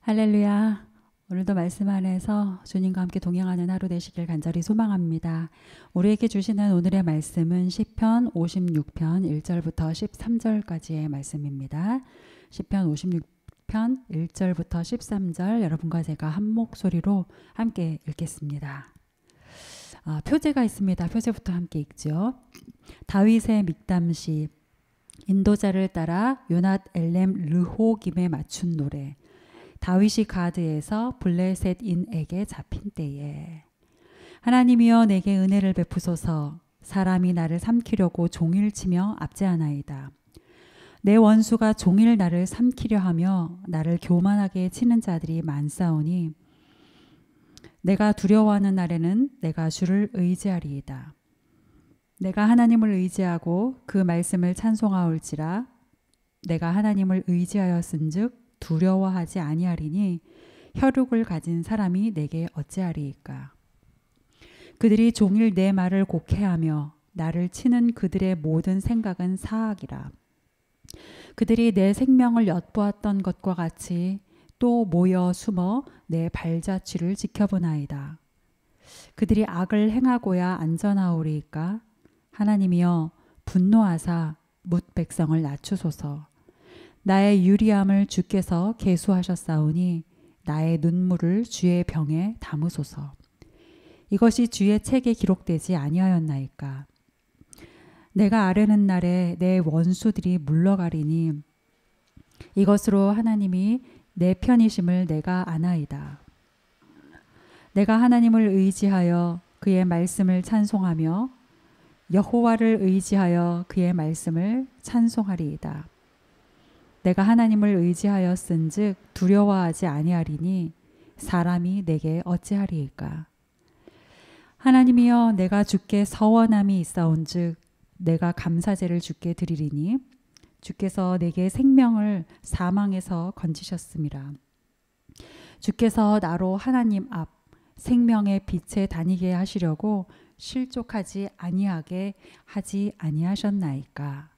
할렐루야. 오늘도 말씀 안에서 주님과 함께 동행하는 하루 되시길 간절히 소망합니다. 우리에게 주시는 오늘의 말씀은 시편 56편 1절부터 13절까지의 말씀입니다. 시편 56편 1절부터 13절 여러분과 제가 한 목소리로 함께 읽겠습니다. 표제가 있습니다. 표제부터 함께 읽죠. 다윗의 믹담시 인도자를 따라 요낫 엘렘 르호김에 맞춘 노래. 다윗이 가드에서 블레셋인에게 잡힌 때에 하나님이여 내게 은혜를 베푸소서. 사람이 나를 삼키려고 종일 치며 압제하나이다. 내 원수가 종일 나를 삼키려 하며 나를 교만하게 치는 자들이 많사오니 내가 두려워하는 날에는 내가 주를 의지하리이다. 내가 하나님을 의지하고 그 말씀을 찬송하올지라. 내가 하나님을 의지하였은즉 두려워하지 아니하리니 혈육을 가진 사람이 내게 어찌하리이까. 그들이 종일 내 말을 곡해하며 나를 치는 그들의 모든 생각은 사악이라. 그들이 내 생명을 엿보았던 것과 같이 또 모여 숨어 내 발자취를 지켜보나이다. 그들이 악을 행하고야 안전하오리이까. 하나님이여 분노하사 뭇 백성을 낮추소서. 나의 유리함을 주께서 계수하셨사오니 나의 눈물을 주의 병에 담으소서. 이것이 주의 책에 기록되지 아니하였나이까. 내가 아뢰는 날에 내 원수들이 물러가리니 이것으로 하나님이 내 편이심을 내가 아나이다. 내가 하나님을 의지하여 그의 말씀을 찬송하며 여호와를 의지하여 그의 말씀을 찬송하리이다. 내가 하나님을 의지하였은즉 두려워하지 아니하리니 사람이 내게 어찌하리이까. 하나님이여 내가 주께 서원함이 있사온즉 내가 감사제를 주께 드리리니 주께서 내게 생명을 사망에서 건지셨음이라. 주께서 나로 하나님 앞 생명의 빛에 다니게 하시려고 실족하지 아니하게 하지 아니하셨나이까.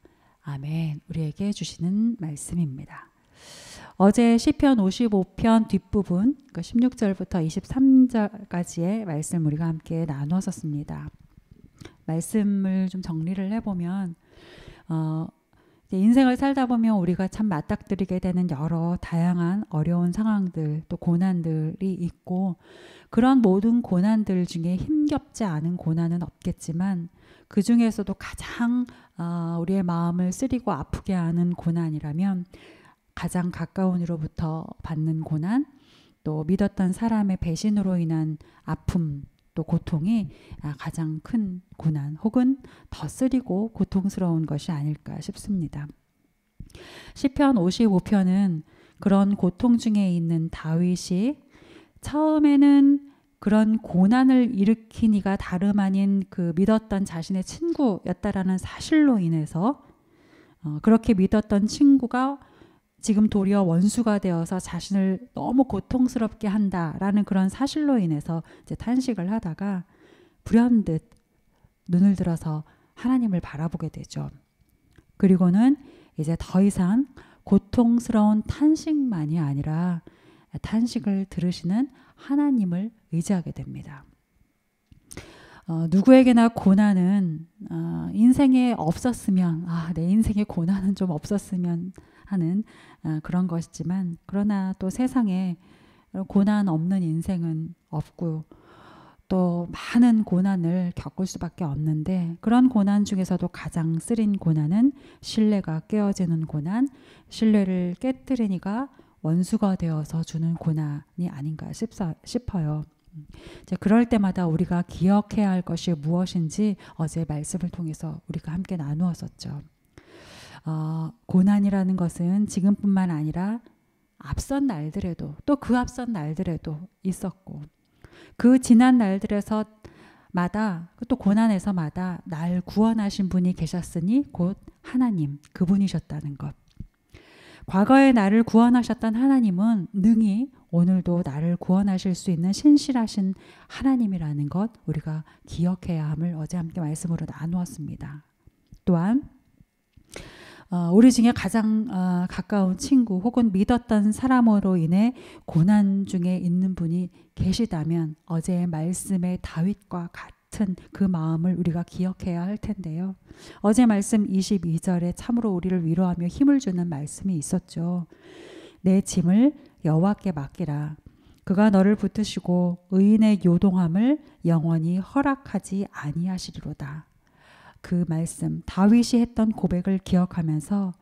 아멘. 우리에게 주시는 말씀입니다. 어제 시편 55편 뒷부분 16절부터 23절까지의 말씀 우리가 함께 나누었습니다. 말씀을 좀 정리를 해보면 인생을 살다 보면 우리가 참 맞닥뜨리게 되는 여러 다양한 어려운 상황들 또 고난들이 있고 그런 모든 고난들 중에 힘겹지 않은 고난은 없겠지만 그 중에서도 가장 우리의 마음을 쓰리고 아프게 하는 고난이라면 가장 가까운 이로부터 받는 고난 또 믿었던 사람의 배신으로 인한 아픔 또 고통이 가장 큰 고난 혹은 더 쓰리고 고통스러운 것이 아닐까 싶습니다. 시편 55편은 그런 고통 중에 있는 다윗이 처음에는 그런 고난을 일으킨 이가 다름 아닌 그 믿었던 자신의 친구였다라는 사실로 인해서 그렇게 믿었던 친구가 지금 도리어 원수가 되어서 자신을 너무 고통스럽게 한다라는 그런 사실로 인해서 이제 탄식을 하다가 불현듯 눈을 들어서 하나님을 바라보게 되죠. 그리고는 이제 더 이상 고통스러운 탄식만이 아니라 탄식을 들으시는 하나님을 의지하게 됩니다. 누구에게나 고난은 인생에 없었으면 내 인생에 고난은 좀 없었으면 하는 그런 것이지만 그러나 또 세상에 고난 없는 인생은 없고 또 많은 고난을 겪을 수밖에 없는데 그런 고난 중에서도 가장 쓰린 고난은 신뢰가 깨어지는 고난, 신뢰를 깨뜨린 이가 원수가 되어서 주는 고난이 아닌가 싶어요. 이제 그럴 때마다 우리가 기억해야 할 것이 무엇인지 어제 말씀을 통해서 우리가 함께 나누었었죠. 고난이라는 것은 지금뿐만 아니라 앞선 날들에도 또 그 앞선 날들에도 있었고 그 지난 날들에서 마다 또 고난에서마다 날 구원하신 분이 계셨으니 곧 하나님 그분이셨다는 것. 과거에 나를 구원하셨던 하나님은 능히 오늘도 나를 구원하실 수 있는 신실하신 하나님이라는 것 우리가 기억해야 함을 어제 함께 말씀으로 나누었습니다. 또한 우리 중에 가장 가까운 친구 혹은 믿었던 사람으로 인해 고난 중에 있는 분이 계시다면 어제의 말씀의 다윗과 같은 그 마음을 우리가 기억해야 할 텐데요. 어제 말씀 22절에 참으로 우리를 위로하며 힘을 주는 말씀이 있었죠. 내 짐을 여호와께 맡기라. 그가 너를 붙드시고 의인의 요동함을 영원히 허락하지 아니하시리로다. 그 말씀, 다윗이 했던 고백을 기억하면서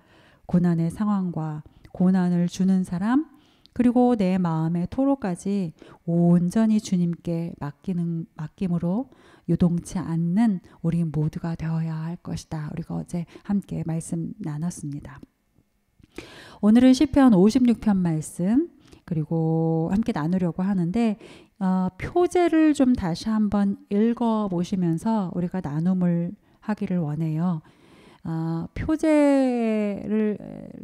고난의 상황과 고난을 주는 사람, 그리고 내 마음의 토로까지 온전히 주님께 맡김으로 요동치 않는 우리 모두가 되어야 할 것이다. 우리가 어제 함께 말씀 나눴습니다. 오늘은 시편 56편 말씀 그리고 함께 나누려고 하는데 표제를 좀 다시 한번 읽어보시면서 우리가 나눔을 하기를 원해요. 표제를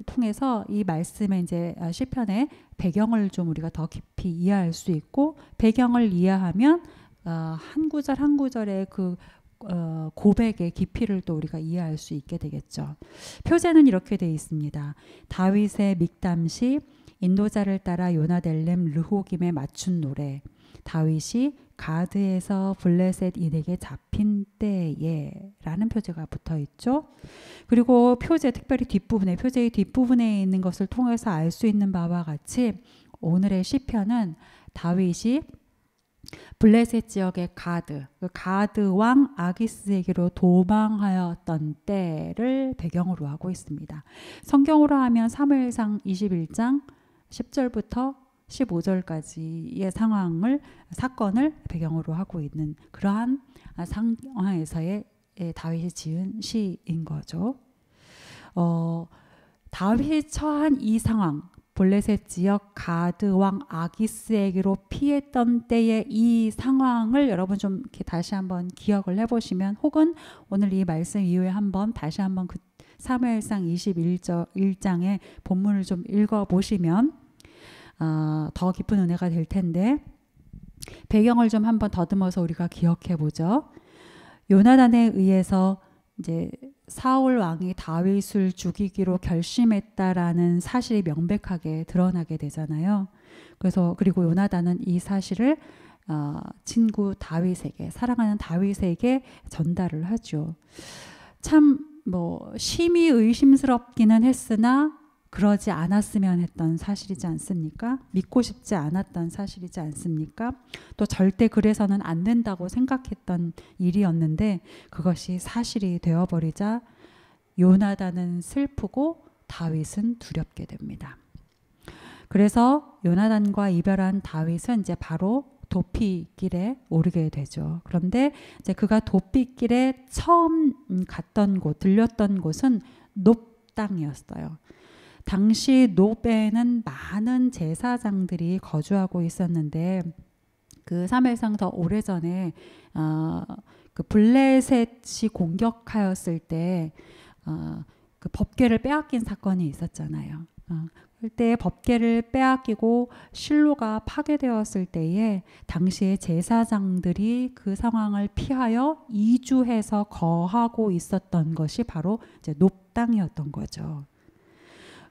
통해서 이 말씀의 이제 시편의 배경을 좀 우리가 더 깊이 이해할 수 있고, 배경을 이해하면 한 구절 한 구절의 그 고백의 깊이를 또 우리가 이해할 수 있게 되겠죠. 표제는 이렇게 되어 있습니다. 다윗의 믹담시, 인도자를 따라 요나델렘 르호김에 맞춘 노래, 다윗이 가드에서 블레셋인에게 잡힌 때에 라는 표제가 붙어 있죠. 그리고 표제, 특별히 뒷부분에, 표제의 뒷부분에 있는 것을 통해서 알 수 있는 바와 같이 오늘의 시편은 다윗이 블레셋 지역의 가드 왕 아기스에게로 도망하였던 때를 배경으로 하고 있습니다. 성경으로 하면 사무엘상 21장 10절부터 15절까지의 사건을 배경으로 하고 있는 그러한 상황에서의 다윗이 지은 시인 거죠. 다윗이 처한 이 상황, 블레셋 지역 가드 왕 아기스에게로 피했던 때의 이 상황을 여러분 좀 이렇게 다시 한번 기억을 해보시면, 혹은 오늘 이 말씀 이후에 한번 다시 한번 그 사무엘상 21장의 본문을 좀 읽어보시면 더 깊은 은혜가 될 텐데, 배경을 좀 한번 더듬어서 우리가 기억해 보죠. 요나단에 의해서 이제 사울 왕이 다윗을 죽이기로 결심했다라는 사실이 명백하게 드러나게 되잖아요. 그리고 요나단은 이 사실을 친구 다윗에게, 사랑하는 다윗에게 전달을 하죠. 참 심히 의심스럽기는 했으나 그러지 않았으면 했던 사실이지 않습니까? 믿고 싶지 않았던 사실이지 않습니까? 또 절대 그래서는 안 된다고 생각했던 일이었는데 그것이 사실이 되어버리자 요나단은 슬프고 다윗은 두렵게 됩니다. 그래서 요나단과 이별한 다윗은 이제 바로 도피길에 오르게 되죠. 그런데 이제 그가 도피길에 처음 들렸던 곳은 높 땅이었어요. 당시 노베에는 많은 제사장들이 거주하고 있었는데, 그 사무엘상 더 오래전에 그 블레셋이 공격하였을 때 그 법궤를 빼앗긴 사건이 있었잖아요. 그때 법궤를 빼앗기고 실로가 파괴되었을 때에 당시에 제사장들이 그 상황을 피하여 이주해서 거하고 있었던 것이 바로 이제 높 땅이었던 거죠.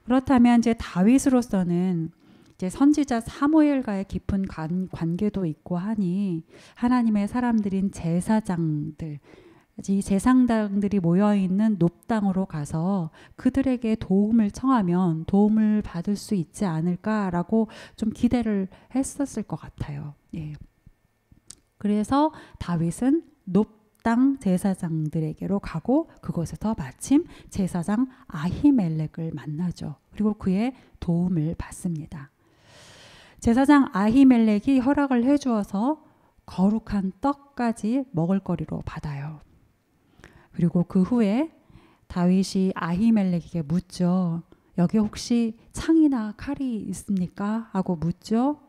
그렇다면 이제 다윗으로서는 이제 선지자 사무엘과의 깊은 관계도 있고 하니 하나님의 사람들인 제사장들, 이 제사장들이 모여있는 높 땅으로 가서 그들에게 도움을 청하면 도움을 받을 수 있지 않을까라고 좀 기대를 했었을 것 같아요. 예. 그래서 다윗은 높 땅 제사장들에게로 가고 그곳에서 마침 제사장 아히멜렉을 만나죠. 그리고 그의 도움을 받습니다. 제사장 아히멜렉이 허락을 해주어서 거룩한 떡까지 먹을거리로 받아요. 그리고 그 후에 다윗이 아히멜렉에게 묻죠. 여기 혹시 창이나 칼이 있습니까? 하고 묻죠.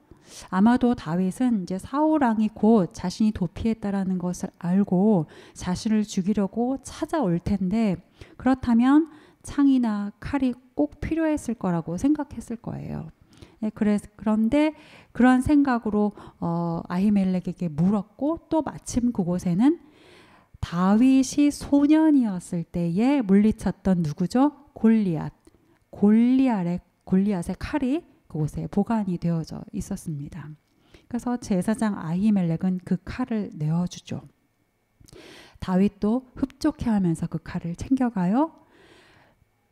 아마도 다윗은 이제 사울 왕이 곧 자신이 도피했다라는 것을 알고 자신을 죽이려고 찾아올 텐데, 그렇다면 창이나 칼이 꼭 필요했을 거라고 생각했을 거예요. 그런데 그런 생각으로 아히멜렉에게 물었고, 또 마침 그곳에는 다윗이 소년이었을 때에 물리쳤던 누구죠? 골리앗의 칼이 그곳에 보관이 되어져 있었습니다. 그래서 제사장 아히멜렉은 그 칼을 내어주죠. 다윗도 흡족해하면서 그 칼을 챙겨가요.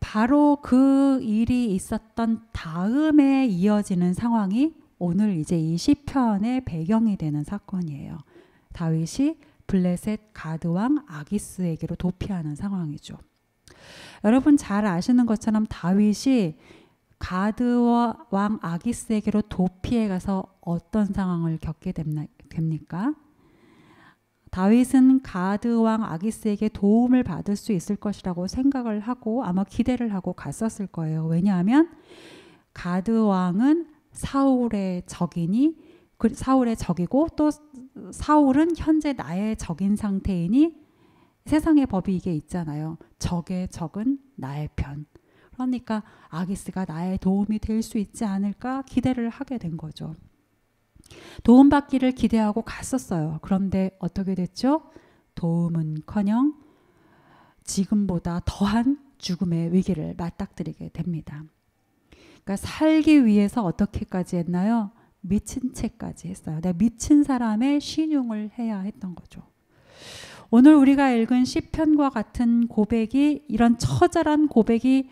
바로 그 일이 있었던 다음에 이어지는 상황이 오늘 이제 이 시편의 배경이 되는 사건이에요. 다윗이 블레셋 가드왕 아기스에게로 도피하는 상황이죠. 여러분 잘 아시는 것처럼 다윗이 가드왕 아기스에게로 도피해 가서 어떤 상황을 겪게 됩니까? 다윗은 가드왕 아기스에게 도움을 받을 수 있을 것이라고 생각을 하고 아마 기대를 하고 갔었을 거예요. 왜냐하면 가드왕은 사울의 적이고 또 사울은 현재 나의 적인 상태이니 세상의 법이 이게 있잖아요. 적의 적은 나의 편. 그러니까 아기스가 나의 도움이 될 수 있지 않을까 기대를 하게 된 거죠. 도움받기를 기대하고 갔었어요. 그런데 어떻게 됐죠? 도움은커녕 지금보다 더한 죽음의 위기를 맞닥뜨리게 됩니다. 그러니까 살기 위해서 어떻게까지 했나요? 미친 채까지 했어요. 내가 미친 사람의 신용을 해야 했던 거죠. 오늘 우리가 읽은 시편과 같은 고백이 이런 처절한 고백이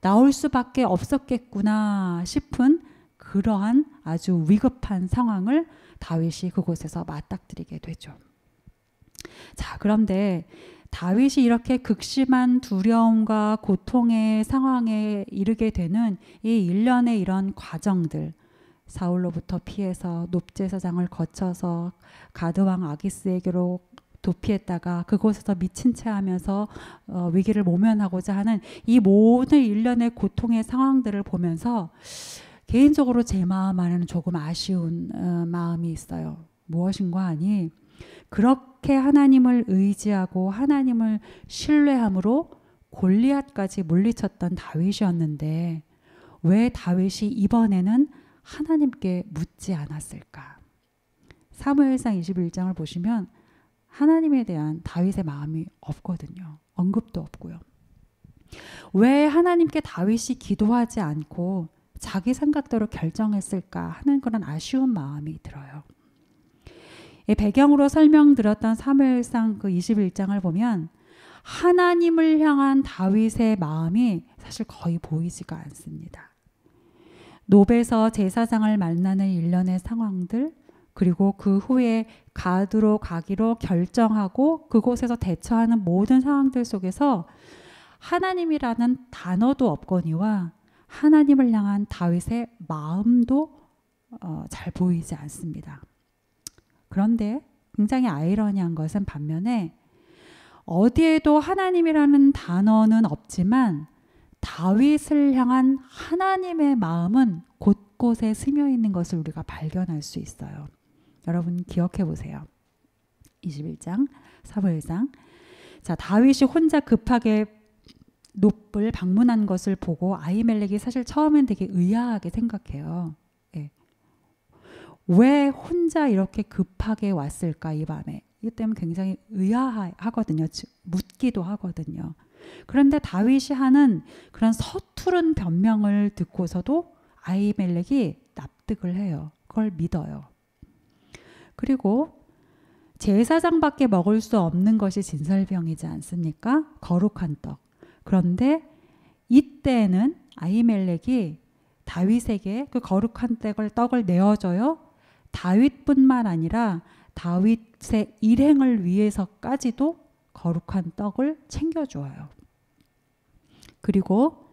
나올 수밖에 없었겠구나 싶은 그러한 아주 위급한 상황을 다윗이 그곳에서 맞닥뜨리게 되죠. 자, 그런데 다윗이 이렇게 극심한 두려움과 고통의 상황에 이르게 되는 이 일련의 이런 과정들, 사울로부터 피해서 놉제사장을 거쳐서 가드왕 아기스에게로 도피했다가 그곳에서 미친 채 하면서 위기를 모면하고자 하는 이 모든 일련의 고통의 상황들을 보면서 개인적으로 제 마음 안에는 조금 아쉬운 마음이 있어요. 무엇인가 하니 그렇게 하나님을 의지하고 하나님을 신뢰함으로 골리앗까지 물리쳤던 다윗이었는데 왜 다윗이 이번에는 하나님께 묻지 않았을까? 사무엘상 21장을 보시면 하나님에 대한 다윗의 마음이 없거든요. 언급도 없고요. 왜 하나님께 다윗이 기도하지 않고 자기 생각대로 결정했을까 하는 그런 아쉬운 마음이 들어요. 배경으로 설명드렸던 사무엘상 그 21장을 보면 하나님을 향한 다윗의 마음이 사실 거의 보이지가 않습니다. 노베에서 제사장을 만나는 일련의 상황들, 그리고 그 후에 가드로 가기로 결정하고 그곳에서 대처하는 모든 상황들 속에서 하나님이라는 단어도 없거니와 하나님을 향한 다윗의 마음도 잘 보이지 않습니다. 그런데 굉장히 아이러니한 것은 반면에 어디에도 하나님이라는 단어는 없지만 다윗을 향한 하나님의 마음은 곳곳에 스며 있는 것을 우리가 발견할 수 있어요. 여러분 기억해 보세요. 21장 사무엘상. 자, 다윗이 혼자 급하게 놉을 방문한 것을 보고 아히멜렉이 사실 처음엔 되게 의아하게 생각해요. 예. 왜 혼자 이렇게 급하게 왔을까 이 밤에? 이 때문에 굉장히 의아하거든요. 묻기도 하거든요. 그런데 다윗이 하는 그런 서투른 변명을 듣고서도 아히멜렉이 납득을 해요. 그걸 믿어요. 그리고 제사장밖에 먹을 수 없는 것이 진설병이지 않습니까? 거룩한 떡. 그런데 이때는 아히멜렉이 다윗에게 그 거룩한 떡을 내어줘요. 다윗뿐만 아니라 다윗의 일행을 위해서까지도 거룩한 떡을 챙겨주어요. 그리고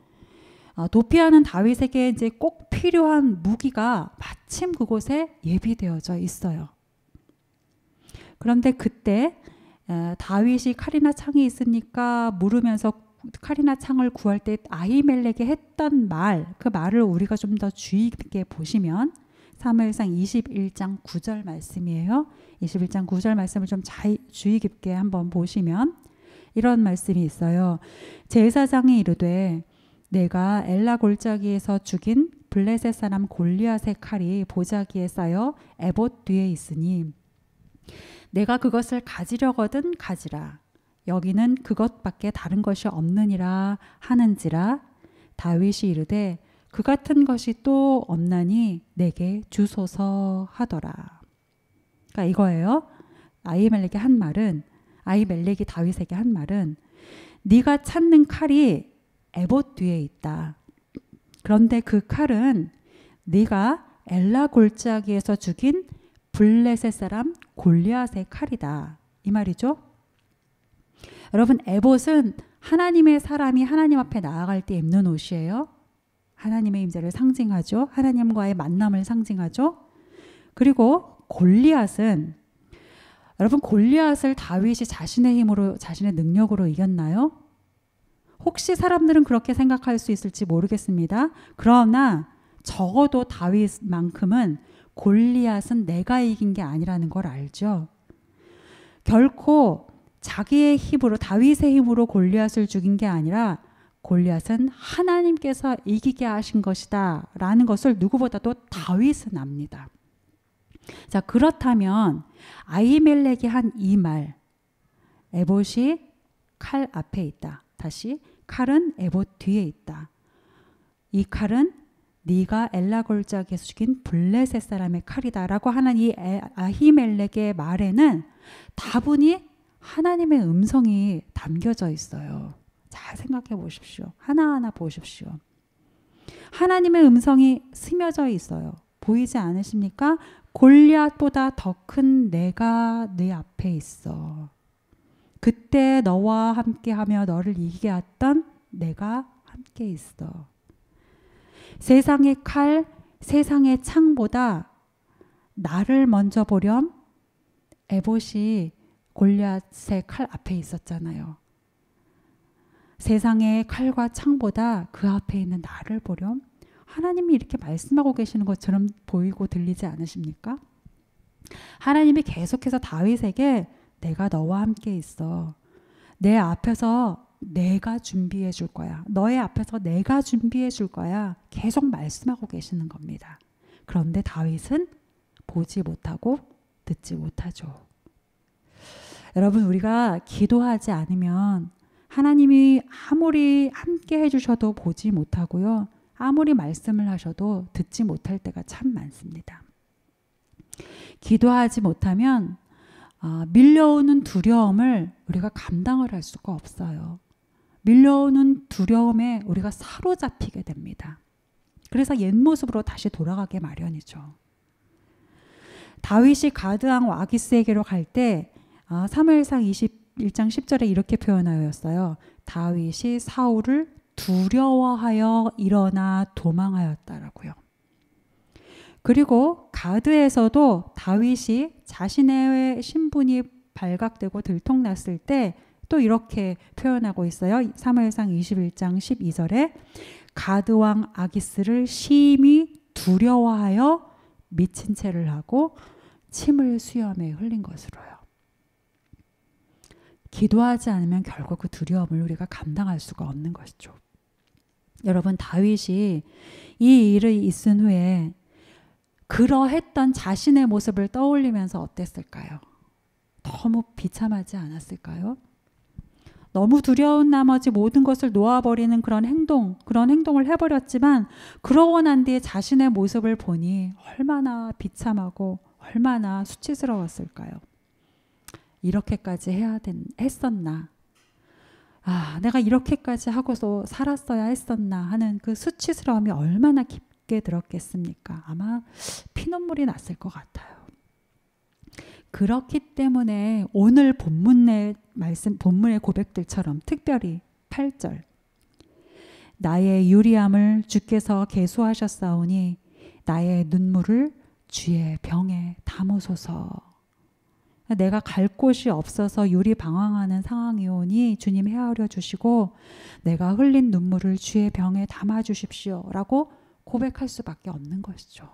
도피하는 다윗에게 이제 꼭 필요한 무기가 마침 그곳에 예비되어져 있어요. 그런데 그때 다윗이 칼이나 창이 있습니까? 물으면서 칼이나 창을 구할 때 아히멜렉이 했던 그 말을 우리가 좀 더 주의 깊게 보시면 사무엘상 21장 9절 말씀이에요. 21장 9절 말씀을 좀 주의 깊게 한번 보시면 이런 말씀이 있어요. 제사장이 이르되 내가 엘라 골짜기에서 죽인 블레셋 사람 골리앗의 칼이 보자기에 쌓여 에봇 뒤에 있으니 내가 그것을 가지려거든 가지라. 여기는 그것밖에 다른 것이 없느니라 하는지라 다윗이 이르되 그 같은 것이 또 없나니 내게 주소서 하더라. 그러니까 이거예요. 아히멜렉이 다윗에게 한 말은 네가 찾는 칼이 에봇 뒤에 있다. 그런데 그 칼은 네가 엘라 골짜기에서 죽인 블레셋 사람 골리앗의 칼이다. 이 말이죠. 여러분, 에봇은 하나님의 사람이 하나님 앞에 나아갈 때 입는 옷이에요. 하나님의 임재를 상징하죠. 하나님과의 만남을 상징하죠. 그리고 골리앗은, 여러분, 골리앗을 다윗이 자신의 힘으로, 자신의 능력으로 이겼나요? 혹시 사람들은 그렇게 생각할 수 있을지 모르겠습니다. 그러나 적어도 다윗만큼은 골리앗은 내가 이긴 게 아니라는 걸 알죠. 결코 자기의 힘으로, 다윗의 힘으로 골리앗을 죽인 게 아니라 골리앗은 하나님께서 이기게 하신 것이다 라는 것을 누구보다도 다윗은 압니다. 자, 그렇다면 아히멜렉이 한 이 말, 에봇이 칼 앞에 있다. 다시, 칼은 에봇 뒤에 있다. 이 칼은 네가 엘라 골짜기에서 죽인 블레셋 사람의 칼이다 라고 하는 이 아히멜렉의 말에는 다분히 하나님의 음성이 담겨져 있어요. 잘 생각해 보십시오. 하나하나 보십시오. 하나님의 음성이 스며져 있어요. 보이지 않으십니까? 골리앗보다 더 큰 내가 네 앞에 있어. 그때 너와 함께하며 너를 이기게 했던 내가 함께 있어. 세상의 칼, 세상의 창보다 나를 먼저 보렴. 에봇이 골리앗의 칼 앞에 있었잖아요. 세상의 칼과 창보다 그 앞에 있는 나를 보렴. 하나님이 이렇게 말씀하고 계시는 것처럼 보이고 들리지 않으십니까? 하나님이 계속해서 다윗에게 내가 너와 함께 있어. 내 앞에서 내가 준비해 줄 거야. 너의 앞에서 내가 준비해 줄 거야. 계속 말씀하고 계시는 겁니다. 그런데 다윗은 보지 못하고 듣지 못하죠. 여러분, 우리가 기도하지 않으면 하나님이 아무리 함께 해주셔도 보지 못하고요. 아무리 말씀을 하셔도 듣지 못할 때가 참 많습니다. 기도하지 못하면 밀려오는 두려움을 우리가 감당을 할 수가 없어요. 밀려오는 두려움에 우리가 사로잡히게 됩니다. 그래서 옛 모습으로 다시 돌아가게 마련이죠. 다윗이 가드왕 아기스에게로 갈 때 사무엘상 21장 10절에 이렇게 표현하였어요. 다윗이 사울을 두려워하여 일어나 도망하였다라고요. 그리고 가드에서도 다윗이 자신의 신분이 발각되고 들통났을 때 또 이렇게 표현하고 있어요. 사무엘상 21장 12절에 가드왕 아기스를 심히 두려워하여 미친 채를 하고 침을 수염에 흘린 것으로요. 기도하지 않으면 결국 그 두려움을 우리가 감당할 수가 없는 것이죠. 여러분, 다윗이 이 일이 있은 후에 그러했던 자신의 모습을 떠올리면서 어땠을까요? 너무 비참하지 않았을까요? 너무 두려운 나머지 모든 것을 놓아버리는 그런 행동을 해버렸지만 그러고 난 뒤에 자신의 모습을 보니 얼마나 비참하고 얼마나 수치스러웠을까요? 이렇게까지 했었나? 내가 이렇게까지 하고서 살았어야 했었나 하는 그 수치스러움이 얼마나 깊게 들었겠습니까? 아마 피눈물이 났을 것 같아요. 그렇기 때문에 오늘 본문의 고백들처럼 특별히 8절, 나의 유리함을 주께서 계수하셨사오니 나의 눈물을 주의 병에 담으소서. 내가 갈 곳이 없어서 유리방황하는 상황이 오니 주님 헤아려 주시고 내가 흘린 눈물을 주의 병에 담아 주십시오 라고 고백할 수밖에 없는 것이죠.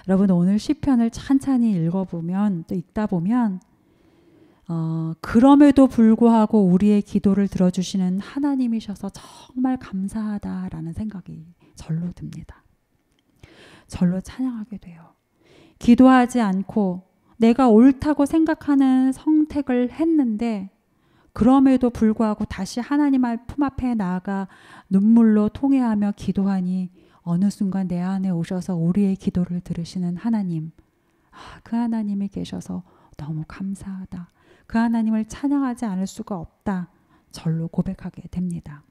여러분, 오늘 시편을 찬찬히 읽어보면, 또 읽다 보면 그럼에도 불구하고 우리의 기도를 들어주시는 하나님이셔서 정말 감사하다라는 생각이 절로 듭니다. 절로 찬양하게 돼요. 기도하지 않고 내가 옳다고 생각하는 선택을 했는데 그럼에도 불구하고 다시 하나님 품 앞에 나아가 눈물로 통회하며 기도하니 어느 순간 내 안에 오셔서 우리의 기도를 들으시는 하나님, 그 하나님이 계셔서 너무 감사하다. 그 하나님을 찬양하지 않을 수가 없다. 절로 고백하게 됩니다.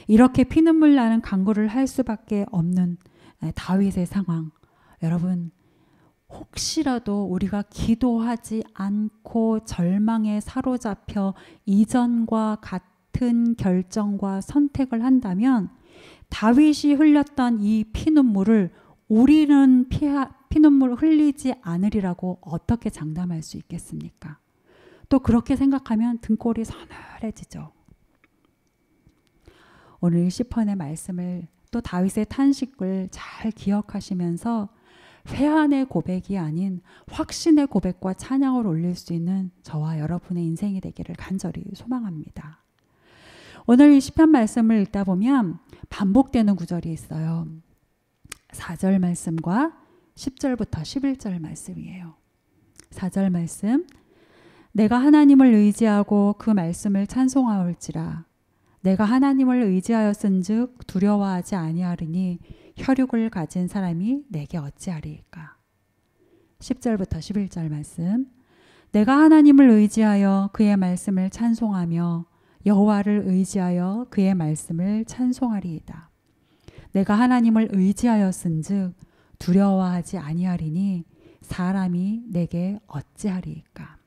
이렇게 피눈물 나는 간구를 할 수밖에 없는 다윗의 상황. 여러분, 혹시라도 우리가 기도하지 않고 절망에 사로잡혀 이전과 같은 결정과 선택을 한다면 다윗이 흘렸던 이 피눈물을 우리는 피눈물 흘리지 않으리라고 어떻게 장담할 수 있겠습니까? 또 그렇게 생각하면 등골이 서늘해지죠. 오늘 시편의 말씀을 또 다윗의 탄식을 잘 기억하시면서 회한의 고백이 아닌 확신의 고백과 찬양을 올릴 수 있는 저와 여러분의 인생이 되기를 간절히 소망합니다. 오늘 이 시편 말씀을 읽다 보면 반복되는 구절이 있어요. 4절 말씀과 10절부터 11절 말씀이에요. 4절 말씀, 내가 하나님을 의지하고 그 말씀을 찬송하올지라. 내가 하나님을 의지하였은즉 두려워하지 아니하리니 혈육을 가진 사람이 내게 어찌하리이까. 10절부터 11절 말씀, 내가 하나님을 의지하여 그의 말씀을 찬송하며 여호와를 의지하여 그의 말씀을 찬송하리이다. 내가 하나님을 의지하였은즉 두려워하지 아니하리니 사람이 내게 어찌하리이까.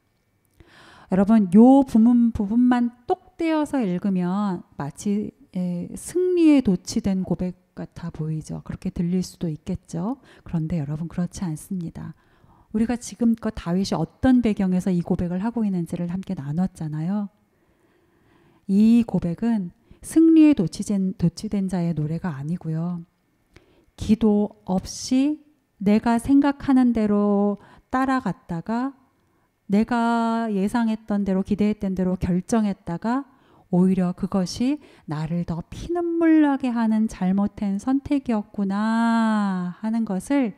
여러분, 요 부분만 똑 떼어서 읽으면 마치 승리에 도취된 고백 같아 보이죠. 그렇게 들릴 수도 있겠죠. 그런데 여러분, 그렇지 않습니다. 우리가 지금껏 다윗이 어떤 배경에서 이 고백을 하고 있는지를 함께 나눴잖아요. 이 고백은 승리에 도취된 자의 노래가 아니고요. 기도 없이 내가 생각하는 대로 따라갔다가 내가 예상했던 대로 기대했던 대로 결정했다가 오히려 그것이 나를 더 피눈물 나게 하는 잘못된 선택이었구나 하는 것을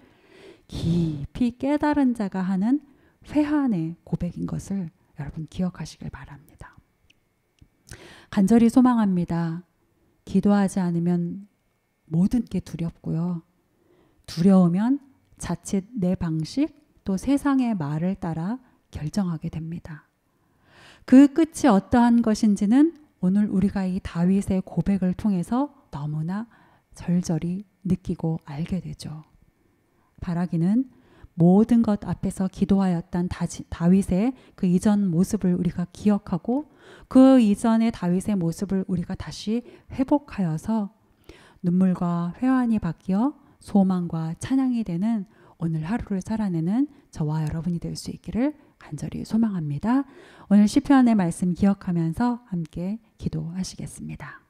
깊이 깨달은 자가 하는 회한의 고백인 것을 여러분 기억하시길 바랍니다. 간절히 소망합니다. 기도하지 않으면 모든 게 두렵고요. 두려우면 자칫 내 방식 또 세상의 말을 따라 결정하게 됩니다. 그 끝이 어떠한 것인지는 오늘 우리가 이 다윗의 고백을 통해서 너무나 절절히 느끼고 알게 되죠. 바라기는 모든 것 앞에서 기도하였던 다윗의 그 이전 모습을 우리가 기억하고 그 이전의 다윗의 모습을 우리가 다시 회복하여서 눈물과 회환이 바뀌어 소망과 찬양이 되는 오늘 하루를 살아내는 저와 여러분이 될 수 있기를 간절히 소망합니다. 오늘 시편의 말씀 기억하면서 함께 기도하시겠습니다.